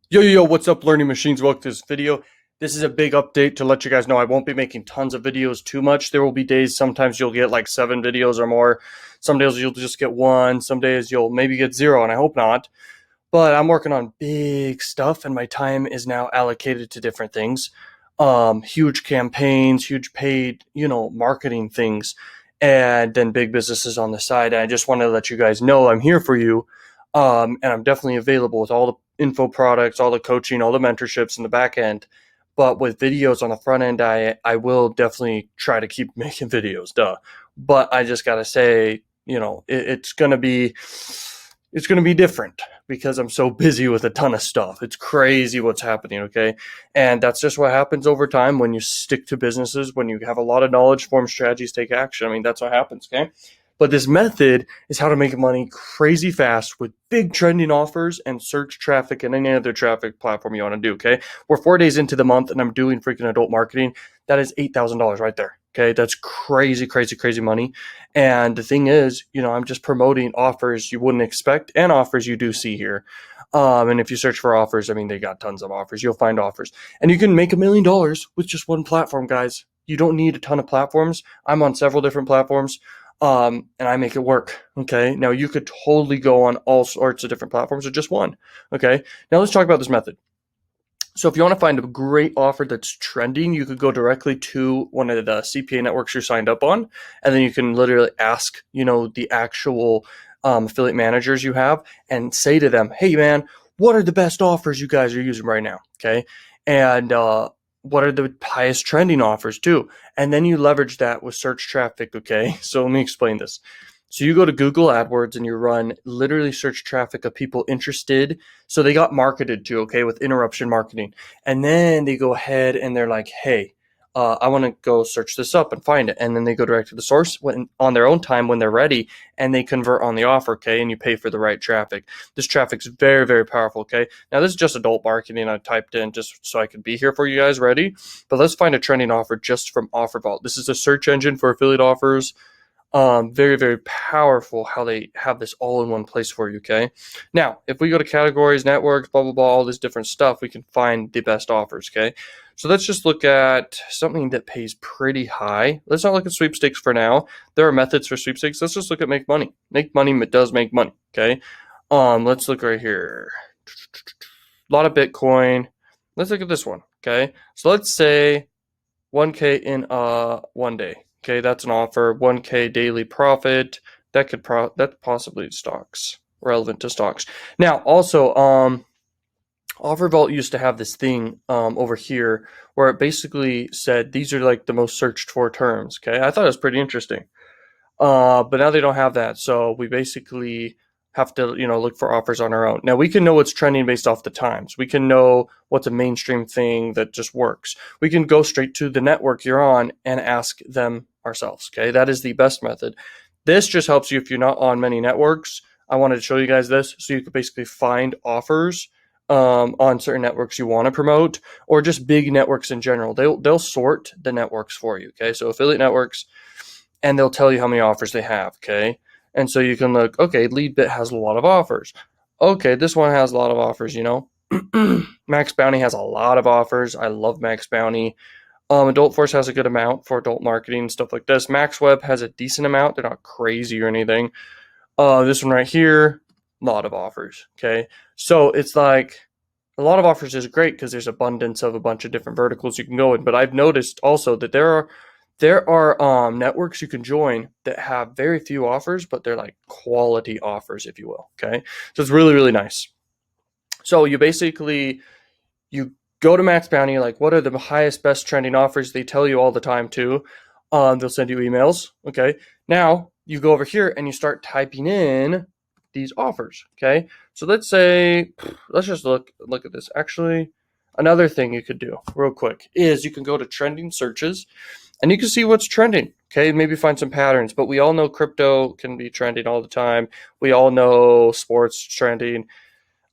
Yo, what's up, Learning Machines? Welcome to this video. This is a big update to let you guys know I won't be making tons of videos too much. There will be days, sometimes you'll get like 7 videos or more. Some days you'll just get 1. Some days you'll maybe get 0, and I hope not. But I'm working on big stuff, and my time is now allocated to different things. Huge campaigns, huge paid, marketing things, and then big businesses on the side. And I just want to let you guys know I'm here for you. And I'm definitely available with all the info products, all the coaching, all the mentorships in the back end. But with videos on the front end, I will definitely try to keep making videos, duh. But I just gotta say, it's gonna be different because I'm so busy with a ton of stuff. It's crazy what's happening, okay? And that's just what happens over time when you stick to businesses, when you have a lot of knowledge, form strategies, take action. I mean, that's what happens, okay? But this method is how to make money crazy fast with big trending offers and search traffic and any other traffic platform you want to do, okay? We're 4 days into the month and I'm doing freaking adult marketing. That is $8,000 right there, okay? That's crazy, crazy, crazy money. And the thing is, I'm just promoting offers you wouldn't expect and offers you do see here. And if you search for offers, I mean, they got tons of offers. You'll find offers. And you can make $1 million with just one platform, guys. You don't need a ton of platforms. I'm on several different platforms. And I make it work. Okay. Now you could totally go on all sorts of different platforms or just one. Okay. Now let's talk about this method. So if you want to find a great offer that's trending, you could go directly to one of the CPA networks you're signed up on, and then you can literally ask, the actual affiliate managers you have and say to them, hey man, what are the best offers you guys are using right now? Okay. And, what are the highest trending offers too? And then you leverage that with search traffic. Okay. So let me explain this. So you go to Google AdWords and you run literally search traffic of people interested. So they got marketed to, okay, with interruption marketing. And then they go ahead and they're like, hey, I want to go search this up and find it. And then they go direct to the source on their own time when they're ready, and they convert on the offer, okay, and you pay for the right traffic. This traffic's very, very powerful, okay? Now, this is just adult marketing I typed in just so I could be here for you guys ready. But let's find a trending offer just from Offer Vault. This is a search engine for affiliate offers. Very, very powerful how they have this all in one place for you, okay? Now, if we go to categories, networks, blah, blah, blah, all this different stuff, we can find the best offers, okay? So let's just look at something that pays pretty high. Let's not look at sweepstakes for now. There are methods for sweepstakes. Let's just look at make money. Make money does make money, okay? Let's look right here. A lot of Bitcoin. Let's look at this one, okay? So let's say 1K in 1 day. Okay, that's an offer. 1K daily profit. That possibly stocks, relevant to stocks. Now, also, Offer Vault used to have this thing over here where it basically said these are like the most searched for terms. Okay, I thought it was pretty interesting. But now they don't have that, so we basically have to, look for offers on our own. Now we can know what's trending based off the times. We can know what's a mainstream thing that just works. We can go straight to the network you're on and ask them ourselves. Okay, that is the best method. This just helps you if you're not on many networks. I wanted to show you guys this so you could basically find offers on certain networks you want to promote, or just big networks in general. They'll sort the networks for you. Okay, so affiliate networks, and they'll tell you how many offers they have, okay? And so you can look, okay, Leadbit has a lot of offers. Okay, this one has a lot of offers, Max Bounty has a lot of offers. I love Max Bounty. Adult Force has a good amount for adult marketing and stuff like this. MaxWeb has a decent amount. They're not crazy or anything. This one right here, a lot of offers, okay? So it's like a lot of offers is great because there's abundance of a bunch of different verticals you can go in. But I've noticed also that there are networks you can join that have very few offers, but they're like quality offers, if you will, okay? So it's really, really nice. So you go to Max Bounty, like what are the highest, best trending offers? They tell you all the time too. They'll send you emails, okay? Now you go over here and you start typing in these offers, okay? So let's just look at this. Actually, another thing you could do real quick is you can go to trending searches and you can see what's trending, okay? Maybe find some patterns, but we all know crypto can be trending all the time. We all know sports trending.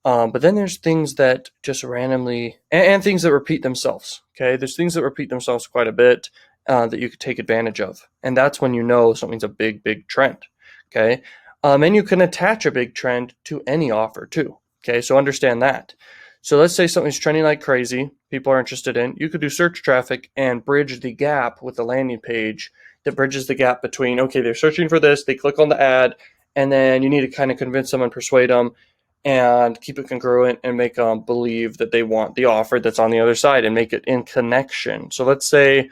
But then there's things that just randomly, and things that repeat themselves, okay? There's things that repeat themselves quite a bit that you could take advantage of. And that's when you know something's a big, big trend, okay? And you can attach a big trend to any offer too, okay? So understand that. So let's say something's trending like crazy, people are interested in. You could do search traffic and bridge the gap with the landing page that bridges the gap between, okay, they're searching for this, they click on the ad, and then you need to kind of convince them and persuade them and keep it congruent and make them believe that they want the offer that's on the other side and make it in connection. So let's say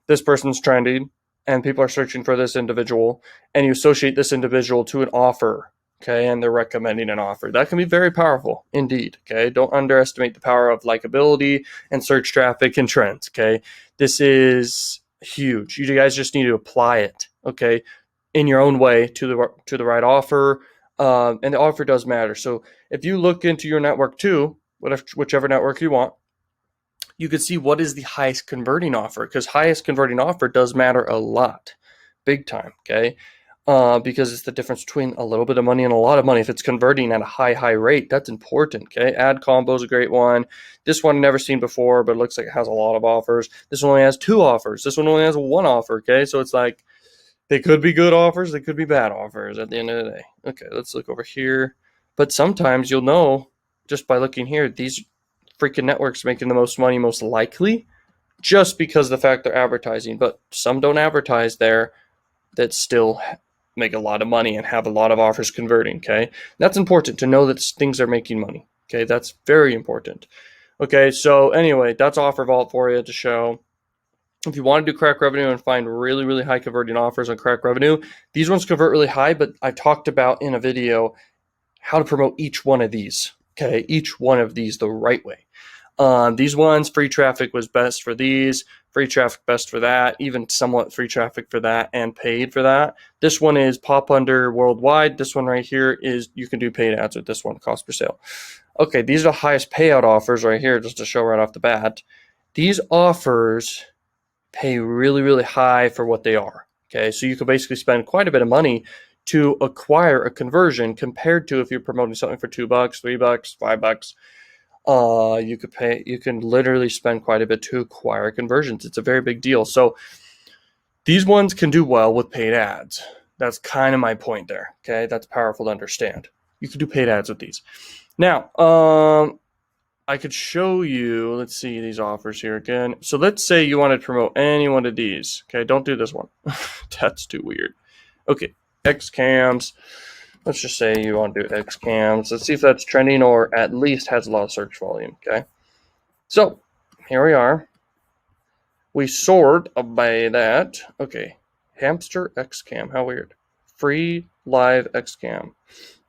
this person's trending and people are searching for this individual, and you associate this individual to an offer, okay, and they're recommending an offer. That can be very powerful indeed, okay? Don't underestimate the power of likability and search traffic and trends, okay? This is huge. You guys just need to apply it, okay, in your own way to the right offer, and the offer does matter. So if you look into your network too, whichever network you want, you could see what is the highest converting offer, because highest converting offer does matter a lot, big time, okay? Because it's the difference between a little bit of money and a lot of money. If it's converting at a high rate, that's important, okay? Ad combo is a great one. This one I've never seen before, but it looks like it has a lot of offers. This one only has 2 offers. This one only has 1 offer, okay? So it's like, they could be good offers, they could be bad offers at the end of the day. Okay, let's look over here. But sometimes you'll know just by looking here, these freaking networks making the most money most likely just because of the fact they're advertising. But some don't advertise there that still make a lot of money and have a lot of offers converting, okay? That's important to know that things are making money, okay? That's very important. Okay, so anyway, that's Offer Vault for you to show. If you want to do crack revenue and find really high converting offers on crack revenue, these ones convert really high, but I talked about in a video how to promote each one of these, okay? Each one of these the right way. These ones, free traffic was best for these, free traffic best for that, even somewhat free traffic for that and paid for that. This one is pop under worldwide. This one right here is you can do paid ads with this one, cost per sale. Okay, these are the highest payout offers right here, just to show right off the bat. These offers pay really high for what they are, okay? So you could basically spend quite a bit of money to acquire a conversion compared to if you're promoting something for $2, $3, $5. You can literally spend quite a bit to acquire conversions. It's a very big deal. So these ones can do well with paid ads. That's kind of my point there, okay? That's powerful to understand. You can do paid ads with these. Now, I could show you, let's see these offers here again. So let's say you want to promote any one of these. Okay, don't do this one. That's too weird. Okay, X cams. Let's just say you want to do X cams. Let's see if that's trending or at least has a lot of search volume, okay? So here we are. We sort by that. Okay, hamster X cam, how weird. Free live X cam.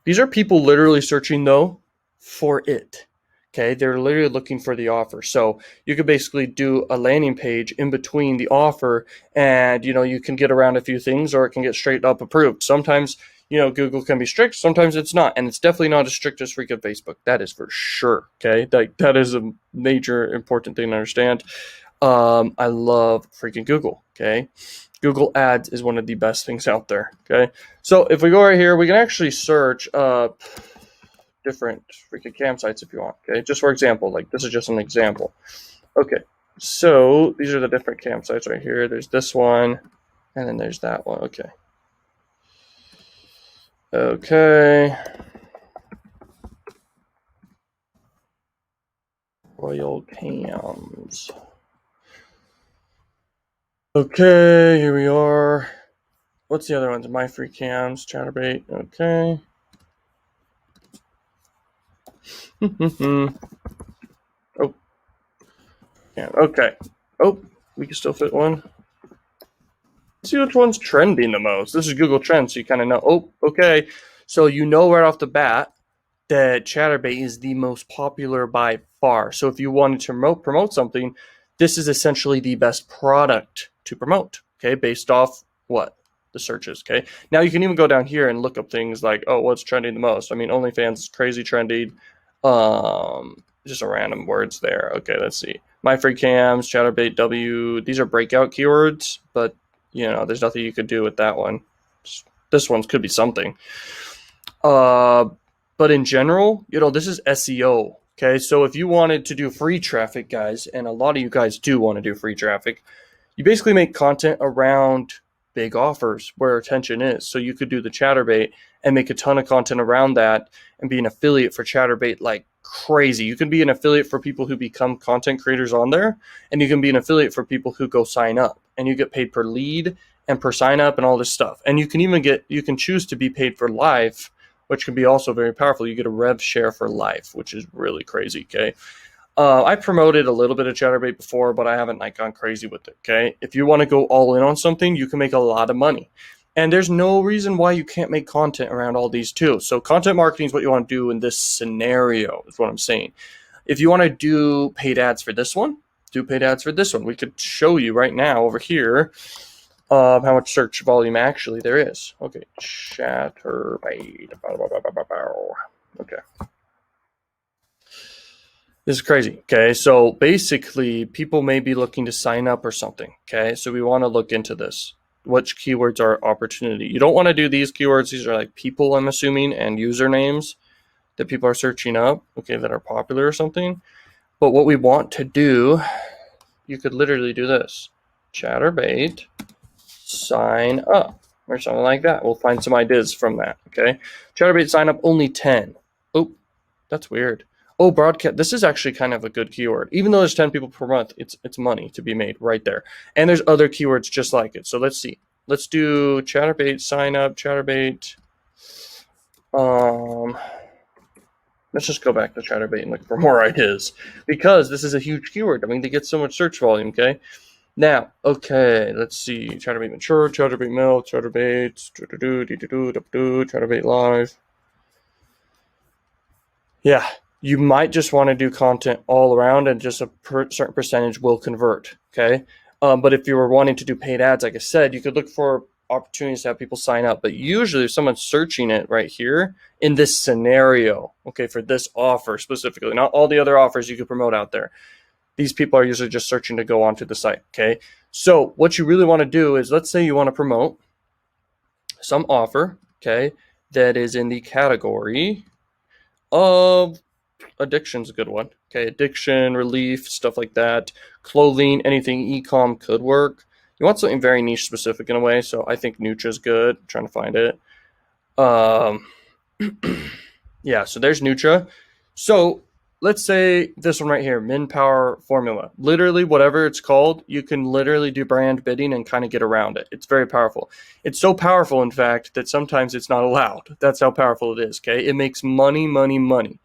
These are people literally searching though for it. Okay, they're literally looking for the offer. So you could basically do a landing page in between the offer, and you can get around a few things, or it can get straight up approved. Sometimes Google can be strict, sometimes it's not, and it's definitely not as strict as freaking Facebook. That is for sure. Okay, that is a major important thing to understand. I love freaking Google. Okay, Google Ads is one of the best things out there. Okay, so if we go right here, we can actually search different freaking campsites if you want, okay? Just for example, like this is just an example. Okay, so these are the different campsites right here. There's this one, and then there's that one, okay. Okay. Royal Cams. Okay, here we are. What's the other ones? My Free Cams, Chatterbait, okay. Oh. Yeah, okay. Oh, we can still fit one. Let's see which one's trending the most. This is Google Trends, so you kind of know. Oh, okay. So you know right off the bat that Chatterbait is the most popular by far. So if you wanted to promote something, this is essentially the best product to promote, okay, based off what? The searches, okay? Now you can even go down here and look up things like, oh, what's trending the most? I mean, OnlyFans is crazy trendy. Just a random words there. Okay, let's see. My Free Cams, Chatterbait W. These are breakout keywords, but there's nothing you could do with that one. This one could be something. But in general, this is SEO. Okay, so if you wanted to do free traffic, guys, and a lot of you guys do want to do free traffic, you basically make content around big offers where attention is. So you could do the Chatterbait and make a ton of content around that and be an affiliate for Chatterbait like crazy. You can be an affiliate for people who become content creators on there, and you can be an affiliate for people who go sign up, and you get paid per lead and per sign up and all this stuff. And you can even you can choose to be paid for live, which can be also very powerful. You get a rev share for life, which is really crazy. Okay. I promoted a little bit of Chatterbait before, but I haven't like gone crazy with it. Okay. If you want to go all in on something, you can make a lot of money. And there's no reason why you can't make content around all these too. So content marketing is what you want to do in this scenario, is what I'm saying. If you want to do paid ads for this one, do paid ads for this one. We could show you right now over here how much search volume actually there is. Okay, Chatterbait. Okay. This is crazy. Okay, so basically people may be looking to sign up or something. Okay, so we want to look into this. Which keywords are opportunity? You don't want to do these keywords. These are like people, I'm assuming, and usernames that people are searching up, okay, that are popular or something. But what we want to do, you could literally do this. Chatterbait, sign up, or something like that. We'll find some ideas from that, okay? Chatterbait, sign up, only 10. Oh, that's weird. Oh, broadcast. This is actually kind of a good keyword. Even though there's 10 people per month, it's money to be made right there. And there's other keywords just like it. So let's see. Let's do Chatterbait, sign up, Chatterbait. Let's just go back to Chatterbait and look for more ideas, because this is a huge keyword. I mean, they get so much search volume, okay? Now, okay, let's see. Chatterbait mature, Chatterbait milk, Chatterbait, Chatterbait live. Yeah. You might just want to do content all around, and just a certain percentage will convert, okay? But if you were wanting to do paid ads, like I said, you could look for opportunities to have people sign up. But usually if someone's searching it right here in this scenario, okay, for this offer specifically, not all the other offers you could promote out there, these people are usually just searching to go onto the site, okay? So what you really want to do is, let's say you want to promote some offer, okay, that is in the category of addiction's a good one. Okay, addiction, relief, stuff like that. Clothing, anything e-com could work. You want something very niche specific in a way, so I think Nutra's good. I'm trying to find it. Yeah, so there's Nutra. So let's say this one right here, Min Power Formula. Literally, whatever it's called, you can literally do brand bidding and kind of get around it. It's very powerful. It's so powerful, in fact, that sometimes it's not allowed. That's how powerful it is, okay? It makes money, money, money.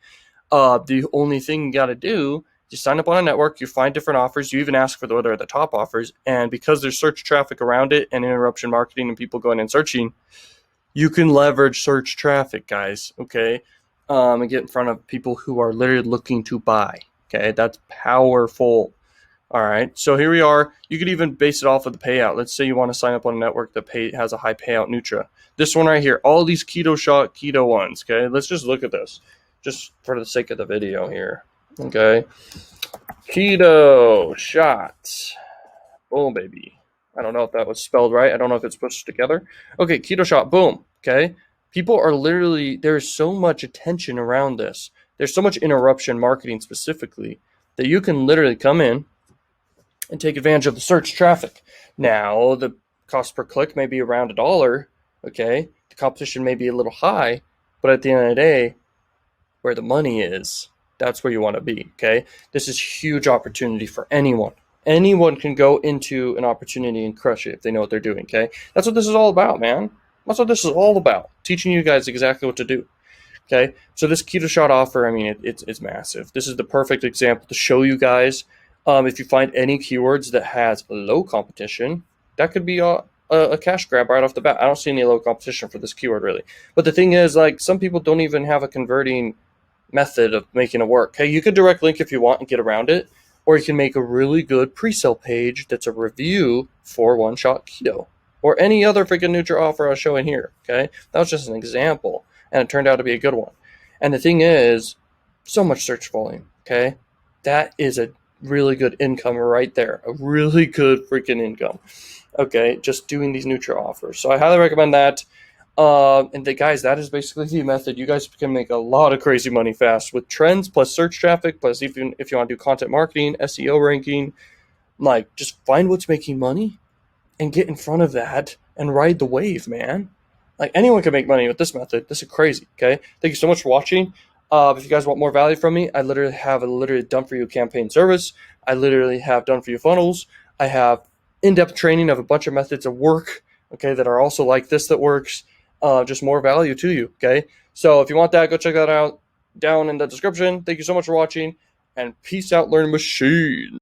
The only thing you got to do, you sign up on a network, you find different offers, you even ask for what are the top offers, and because there's search traffic around it and interruption marketing and people going and searching, you can leverage search traffic, guys, okay, and get in front of people who are literally looking to buy, okay? That's powerful. All right, so here we are. You could even base it off of the payout. Let's say you want to sign up on a network that has a high payout Nutra. This one right here, all these keto ones, okay? Let's just look at this, just for the sake of the video here, okay? Keto shots. Oh, baby. I don't know if that was spelled right. I don't know if it's pushed together. Okay, keto shot, boom, okay? People are literally, there's so much attention around this. There's so much interruption marketing specifically that you can literally come in and take advantage of the search traffic. Now, the cost per click may be around $1, okay? The competition may be a little high, but at the end of the day, where the money is, that's where you want to be, okay? This is huge opportunity for anyone. Anyone can go into an opportunity and crush it if they know what they're doing, okay? That's what this is all about, man. That's what this is all about, teaching you guys exactly what to do, okay? So this keto shot offer, I mean, it's massive. This is the perfect example to show you guys. If you find any keywords that has low competition, that could be a cash grab right off the bat. I don't see any low competition for this keyword, really. But the thing is, like, some people don't even have a converting method of making it work. Hey, you could direct link if you want and get around it, or you can make a really good pre-sale page that's a review for One Shot Keto or any other freaking Nutra offer I was showing here, okay? That was just an example, and it turned out to be a good one. And the thing is, so much search volume, okay? That is a really good income right there, a really good freaking income, okay, just doing these Nutra offers. So I highly recommend that. And guys, that is basically the method. You guys can make a lot of crazy money fast with trends plus search traffic plus if you want to do content marketing, SEO ranking, like just find what's making money and get in front of that and ride the wave, man. Like anyone can make money with this method. This is crazy. Okay. Thank you so much for watching. If you guys want more value from me, I literally have a literally done for you campaign service. I literally have done for you funnels. I have in-depth training of a bunch of methods of work. Okay, that are also like this that works. Just more value to you. Okay. So if you want that, go check that out down in the description. Thank you so much for watching, and peace out, learn machine.